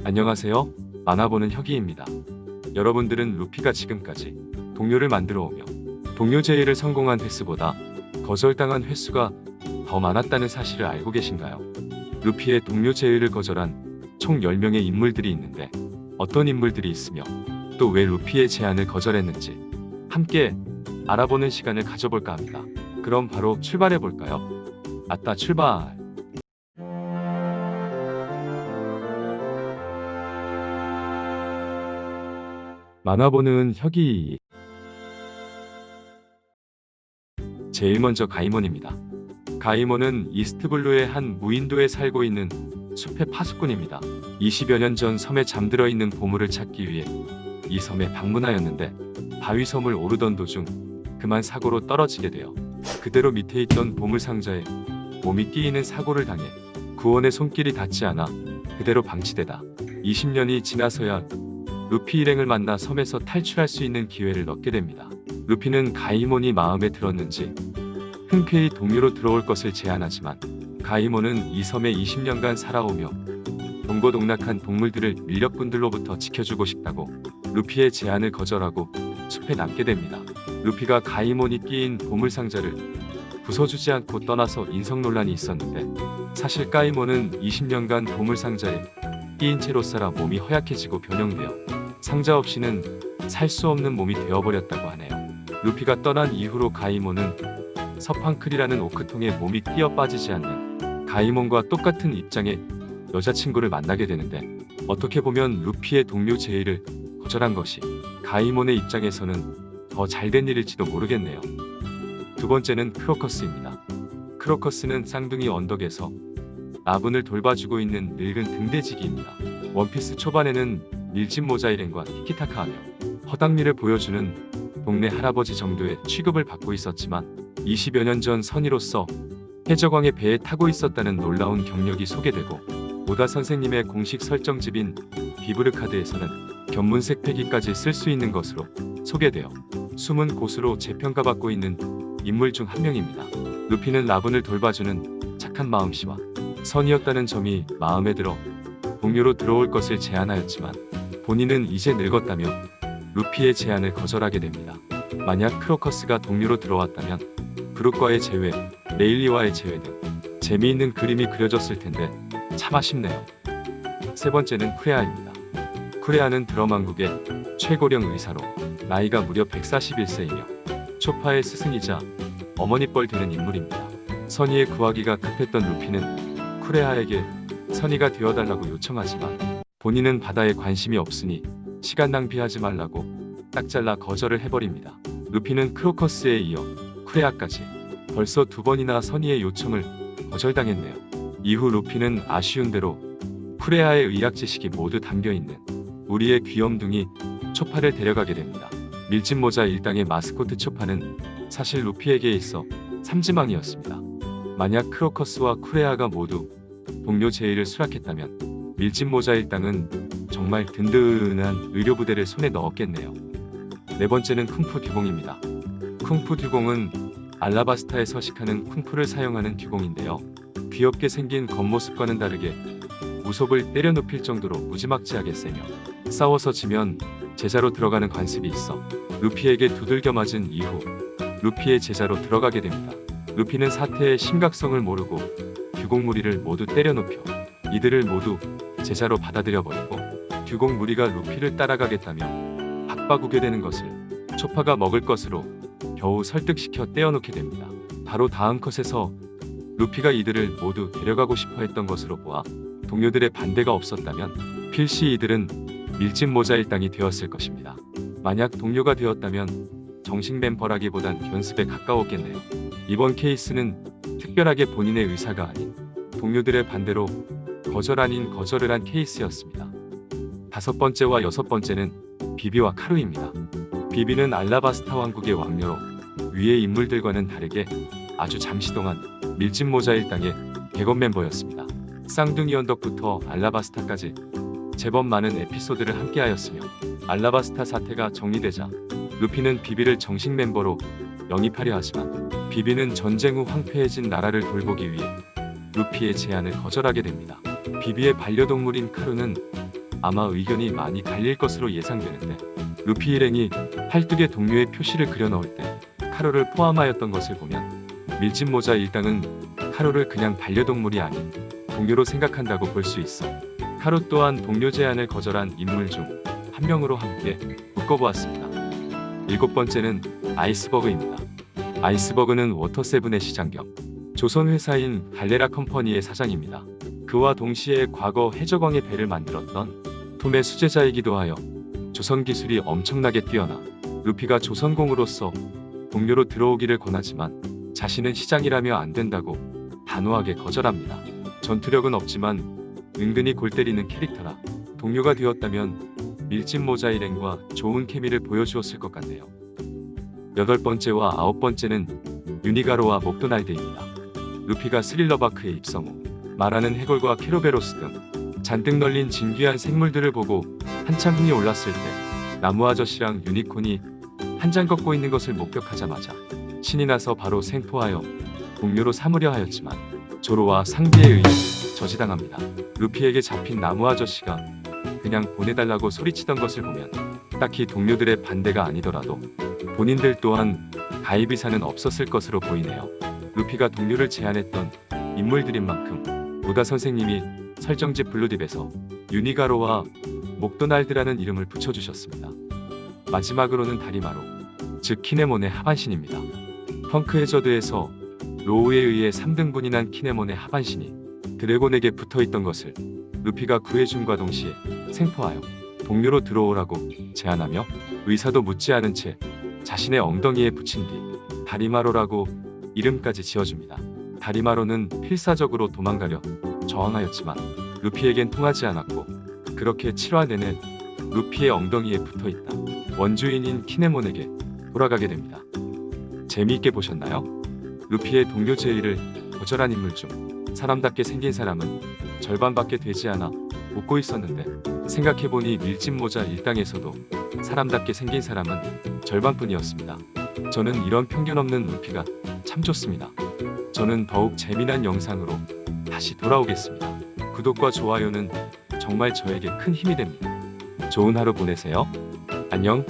안녕하세요. 만화보는 혁이입니다. 여러분들은 루피가 지금까지 동료를 만들어 오며 동료 제의를 성공한 횟수보다 거절당한 횟수가 더 많았다는 사실을 알고 계신가요? 루피의 동료 제의를 거절한 총 10명의 인물들이 있는데 어떤 인물들이 있으며 또 왜 루피의 제안을 거절했는지 함께 알아보는 시간을 가져볼까 합니다. 그럼 바로 출발해 볼까요? 아따 출발! 만화보는 혁이. 제일 먼저 가이몬입니다. 가이몬은 이스트블루의 한 무인도에 살고 있는 숲의 파수꾼입니다. 20여 년 전 섬에 잠들어 있는 보물을 찾기 위해 이 섬에 방문하였는데 바위섬을 오르던 도중 그만 사고로 떨어지게 되어 그대로 밑에 있던 보물 상자에 몸이 끼이는 사고를 당해 구원의 손길이 닿지 않아 그대로 방치되다 20년이 지나서야 루피 일행을 만나 섬에서 탈출할 수 있는 기회를 얻게 됩니다. 루피는 가이몬이 마음에 들었는지 흔쾌히 동료로 들어올 것을 제안하지만 가이몬은 이 섬에 20년간 살아오며 동고동락한 동물들을 인력군들로부터 지켜주고 싶다고 루피의 제안을 거절하고 숲에 남게 됩니다. 루피가 가이몬이 끼인 보물상자를 부숴주지 않고 떠나서 인성논란이 있었는데 사실 가이몬은 20년간 보물상자에 끼인 채로 살아 몸이 허약해지고 변형되어 상자 없이는 살 수 없는 몸이 되어버렸다고 하네요. 루피가 떠난 이후로 가이몬은 서팡클이라는 오크통에 몸이 끼어 빠지지 않는 가이몬과 똑같은 입장의 여자친구를 만나게 되는데 어떻게 보면 루피의 동료 제의를 거절한 것이 가이몬의 입장에서는 더 잘된 일일지도 모르겠네요. 두 번째는 크로커스입니다. 크로커스는 쌍둥이 언덕에서 라분을 돌봐주고 있는 늙은 등대지기입니다. 원피스 초반에는 밀짚 모자 일행과 티키타카하며 허당미를 보여주는 동네 할아버지 정도의 취급을 받고 있었지만 20여 년 전 선의로서 해적왕의 배에 타고 있었다는 놀라운 경력이 소개되고 오다 선생님의 공식 설정집인 비브르카드에서는 견문색 패기까지 쓸 수 있는 것으로 소개되어 숨은 고수로 재평가받고 있는 인물 중 한 명입니다. 루피는 라분을 돌봐주는 착한 마음씨와 선이었다는 점이 마음에 들어 동료로 들어올 것을 제안하였지만 본인은 이제 늙었다며 루피의 제안을 거절하게 됩니다. 만약 크로커스가 동료로 들어왔다면 브룩과의 재회, 레일리와의 재회 등 재미있는 그림이 그려졌을 텐데 참 아쉽네요. 세 번째는 쿠레아입니다. 쿠레아는 드럼왕국의 최고령 의사로 나이가 무려 141세이며 초파의 스승이자 어머니뻘 되는 인물입니다. 선의의 구하기가 급했던 루피는 쿠레아에게 선의가 되어달라고 요청하지만 본인은 바다에 관심이 없으니 시간 낭비하지 말라고 딱 잘라 거절을 해버립니다. 루피는 크로커스에 이어 쿠레아까지 벌써 2번이나 선의의 요청을 거절당했네요. 이후 루피는 아쉬운 대로 쿠레아의 의학 지식이 모두 담겨있는 우리의 귀염둥이 초파를 데려가게 됩니다. 밀짚 모자 일당의 마스코트 초파는 사실 루피에게 있어 삼지망이었습니다. 만약 크로커스와 쿠레아가 모두 동료 제의를 수락했다면 밀짚 모자 일당은 정말 든든한 의료부대를 손에 넣었겠네요. 네 번째는 쿵푸 듀공입니다. 쿵푸 듀공은 알라바스타에 서식하는 쿵푸를 사용하는 듀공인데요. 귀엽게 생긴 겉모습과는 다르게 무속을 때려눕힐 정도로 무지막지하게 세며 싸워서 지면 제자로 들어가는 관습이 있어 루피에게 두들겨 맞은 이후 루피의 제자로 들어가게 됩니다. 루피는 사태의 심각성을 모르고 듀공 무리를 모두 때려눕혀 이들을 모두 제자로 받아들여버리고 듀공 무리가 루피를 따라가겠다며 박바구게 되는 것을 초파가 먹을 것으로 겨우 설득시켜 떼어놓게 됩니다. 바로 다음 컷에서 루피가 이들을 모두 데려가고 싶어 했던 것으로 보아 동료들의 반대가 없었다면 필시 이들은 밀짚 모자 일당이 되었을 것입니다. 만약 동료가 되었다면 정식 멤버라기보단 견습에 가까웠겠네요. 이번 케이스는 특별하게 본인의 의사가 아닌 동료들의 반대로 거절 아닌 거절을 한 케이스였습니다. 다섯 번째와 여섯 번째는 비비와 카루입니다. 비비는 알라바스타 왕국의 왕녀로 위의 인물들과는 다르게 아주 잠시 동안 밀짚 모자 일당의 객원 멤버였습니다. 쌍둥이 언덕부터 알라바스타까지 제법 많은 에피소드를 함께하였으며 알라바스타 사태가 정리되자 루피는 비비를 정식 멤버로 영입하려 하지만 비비는 전쟁 후 황폐해진 나라를 돌보기 위해 루피의 제안을 거절하게 됩니다. 비비의 반려동물인 카루는 아마 의견이 많이 갈릴 것으로 예상되는데 루피 일행이 팔뚝에 동료의 표시를 그려 넣을 때 카로를 포함하였던 것을 보면 밀짚 모자 일당은 카로를 그냥 반려동물이 아닌 동료로 생각한다고 볼 수 있어 카로 또한 동료 제안을 거절한 인물 중 한 명으로 함께 묶어보았습니다. 7번째는 아이스버그입니다. 아이스버그는 워터세븐의 시장 겸 조선 회사인 갈레라 컴퍼니의 사장입니다. 그와 동시에 과거 해적왕의 배를 만들었던 톰의 수제자이기도 하여 조선 기술이 엄청나게 뛰어나 루피가 조선공으로서 동료로 들어오기를 권하지만 자신은 시장이라며 안 된다고 단호하게 거절합니다. 전투력은 없지만 은근히 골 때리는 캐릭터라 동료가 되었다면 밀짚 모자 일행과 좋은 케미를 보여주었을 것 같네요. 8번째와 9번째는 유니가로와 목도날드입니다. 루피가 스릴러바크에 입성 후 말하는 해골과 케로베로스 등 잔뜩 널린 진귀한 생물들을 보고 한참 흥이 올랐을 때 나무 아저씨랑 유니콘이 한 장 걷고 있는 것을 목격하자마자 신이 나서 바로 생포하여 동료로 삼으려 하였지만 조로와 상비에 의해 저지당합니다. 루피에게 잡힌 나무 아저씨가 그냥 보내달라고 소리치던 것을 보면 딱히 동료들의 반대가 아니더라도 본인들 또한 가입 의사는 없었을 것으로 보이네요. 루피가 동료를 제안했던 인물들인 만큼 오다 선생님이 설정지 블루딥에서 유니가로와 목도날드라는 이름을 붙여주셨습니다. 마지막으로는 다리마로, 즉 키네몬의 하반신입니다. 펑크 해저드에서 로우에 의해 3등분이 난 키네몬의 하반신이 드래곤에게 붙어있던 것을 루피가 구해줌과 동시에 생포하여 동료로 들어오라고 제안하며 의사도 묻지 않은 채 자신의 엉덩이에 붙인 뒤 다리마로라고 이름까지 지어줍니다. 다리마로는 필사적으로 도망가려 저항하였지만 루피에겐 통하지 않았고 그렇게 7화 내내 루피의 엉덩이에 붙어있다 원주인인 키네몬에게 돌아가게 됩니다. 재미있게 보셨나요? 루피의 동료 제의를 거절한 인물 중 사람답게 생긴 사람은 절반밖에 되지 않아 웃고 있었는데 생각해보니 밀짚 모자 일당에서도 사람답게 생긴 사람은 절반뿐이었습니다. 저는 이런 편견 없는 루피가 참 좋습니다. 저는 더욱 재미난 영상으로 다시 돌아오겠습니다. 구독과 좋아요는 정말 저에게 큰 힘이 됩니다. 좋은 하루 보내세요. 안녕.